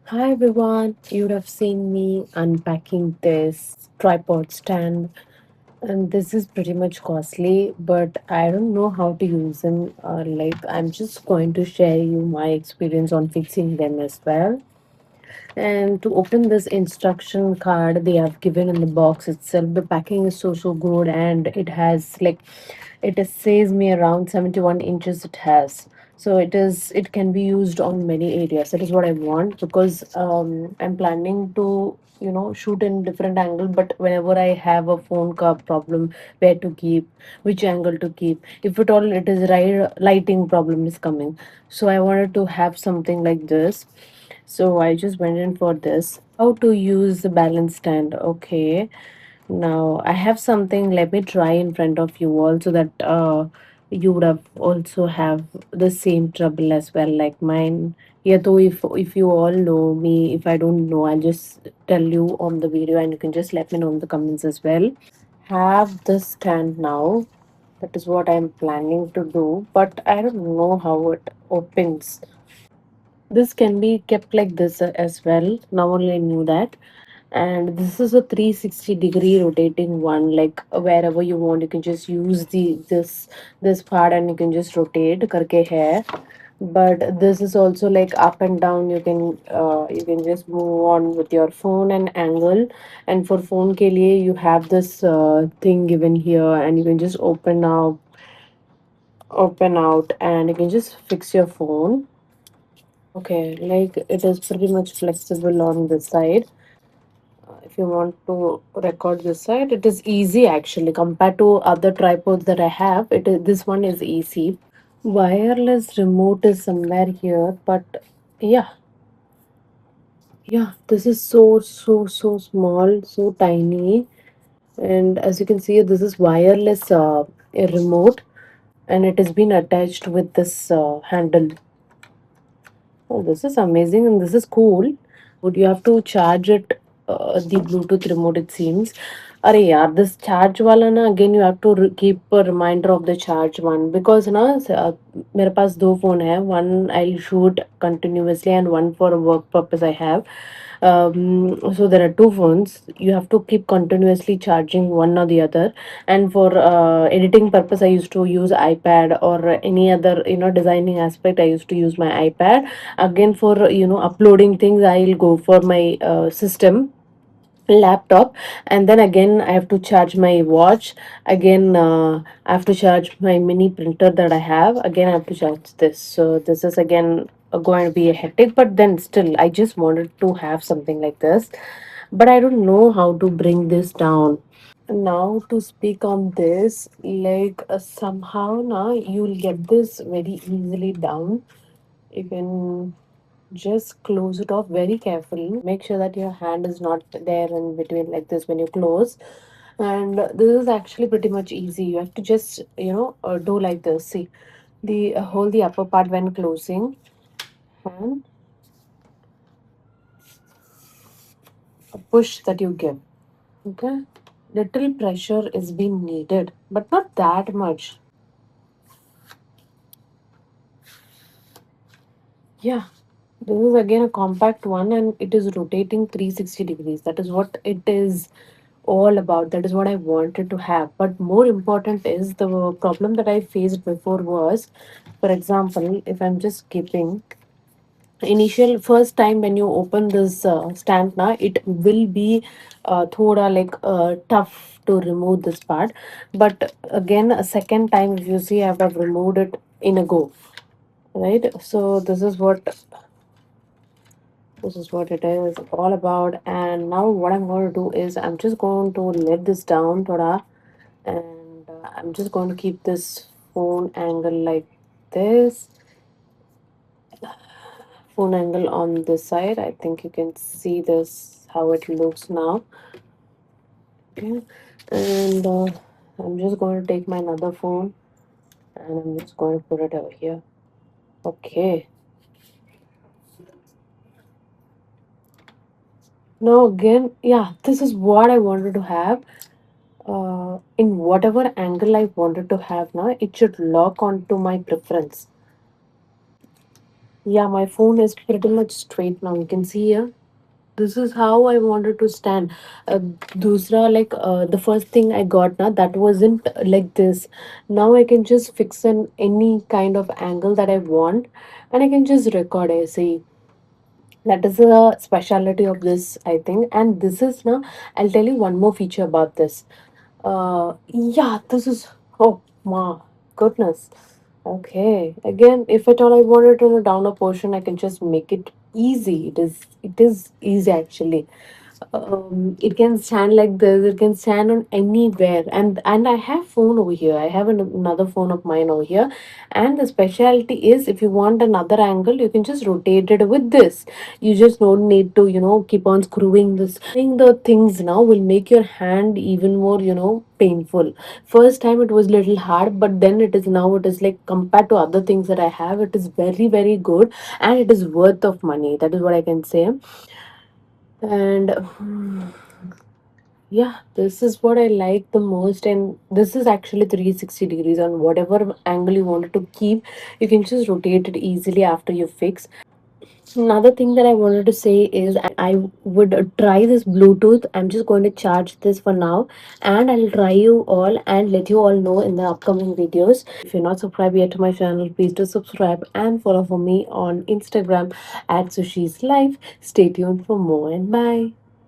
Hi everyone, you would have seen me unpacking this tripod stand, and this is pretty much costly, but I don't know how to use them. I'm just going to share you my experience on fixing them as well. And to open this instruction card they have given in the box itself, the packing is so good, and it says me around 71 inches it has. So it can be used on many areas. That is what I want, because I'm planning to shoot in different angle, but whenever I have a phone cover problem, where to keep, which angle to keep, if at all it is right, lighting problem is coming. So I wanted to have something like this, so I just went in for this. How to use the balance stand. Okay. Now I have something. Let me try in front of you all, so that you would have also have the same trouble as well like mine. Yeah, though if you all know me, if I don't know, I'll just tell you on the video and you can just let me know in the comments as well. Have this stand now. That is what I'm planning to do, but I don't know how it opens. This can be kept like this as well. Now only I knew that. And this is a 360-degree rotating one. Like wherever you want, you can just use this part and you can just rotate karke hai. But this is also like up and down. You can just move on with your phone and angle. And for phone ke liye, you have this thing given here, and you can just open out, and you can just fix your phone. Okay, like it is pretty much flexible on this side. If you want to record this side, it is easy actually compared to other tripods that I have. This one is easy. Wireless remote is somewhere here, but yeah, yeah, this is so small, so tiny. And as you can see, this is wireless a remote, and it has been attached with this handle. Oh, this is amazing and this is cool. Would you have to charge it, the Bluetooth remote, it seems. Arey yaar, this charge wala na, again you have to keep a reminder of the charge one, because na मेरे पास दो phone है. One I'll shoot continuously and one for work purpose I have. So there are two phones. You have to keep continuously charging one or the other. And for editing purpose, I used to use iPad, or any other designing aspect, I used to use my iPad. Again, for uploading things, I'll go for my system laptop. And then again I have to charge my watch. Again, I have to charge my mini printer that I have. Again, I have to charge this. So this is again going to be a hectic, but then still I just wanted to have something like this, but I don't know how to bring this down. Now to speak on this, like somehow now you'll get this very easily down. You can just close it off very carefully. Make sure that your hand is not there in between like this when you close. And this is actually pretty much easy. You have to just do like this. See, the hold the upper part when closing, and a push that you give. Okay, little pressure is being needed, but not that much. Yeah, this is again a compact one, and it is rotating 360 degrees. That is what it is all about. That is what I wanted to have. But more important is the problem that I faced before was, for example, if I'm just keeping initial first time when you open this stand now, it will be thoda like tough to remove this part. But again, a second time, if you see, I have removed it in a go, right? So this is what it is all about. And now what I'm going to do is I'm just going to let this down thoda, and I'm just going to keep this phone angle like this. Phone angle on this side. I think you can see this how it looks now. Okay. And I'm just going to take my another phone, and I'm just going to put it over here. Okay. Now again, yeah, this is what I wanted to have. In whatever angle I wanted to have now, it should lock onto my preference. Yeah, my phone is pretty much straight now. You can see here. This is how I wanted to stand. Dusra, like the first thing I got now, that wasn't like this. Now I can just fix in any kind of angle that I want, and I can just record. I see that is a speciality of this, I think. And this is now. I'll tell you one more feature about this. Yeah, this is. Oh my goodness. Okay. Again, if at all I want it in a downer portion, I can just make it easy. It is easy actually. It can stand like this. It can stand on anywhere. And I have phone over here. I have another phone of mine over here. And the specialty is, if you want another angle, you can just rotate it with this. You just don't need to, keep on screwing this. Doing the things now will make your hand even more, painful. First time it was little hard, but then it is like, compared to other things that I have, it is very, very good, and it is worth of money. That is what I can say. And yeah, this is what I like the most. And this is actually 360 degrees. On whatever angle you wanted to keep, you can just rotate it easily after you fix. Another thing that I wanted to say is, I would try this Bluetooth. I'm just going to charge this for now, and I'll try you all and let you all know in the upcoming videos. If you're not subscribed yet to my channel, please do subscribe and follow for me on Instagram at Sushi's Life. Stay tuned for more, and bye.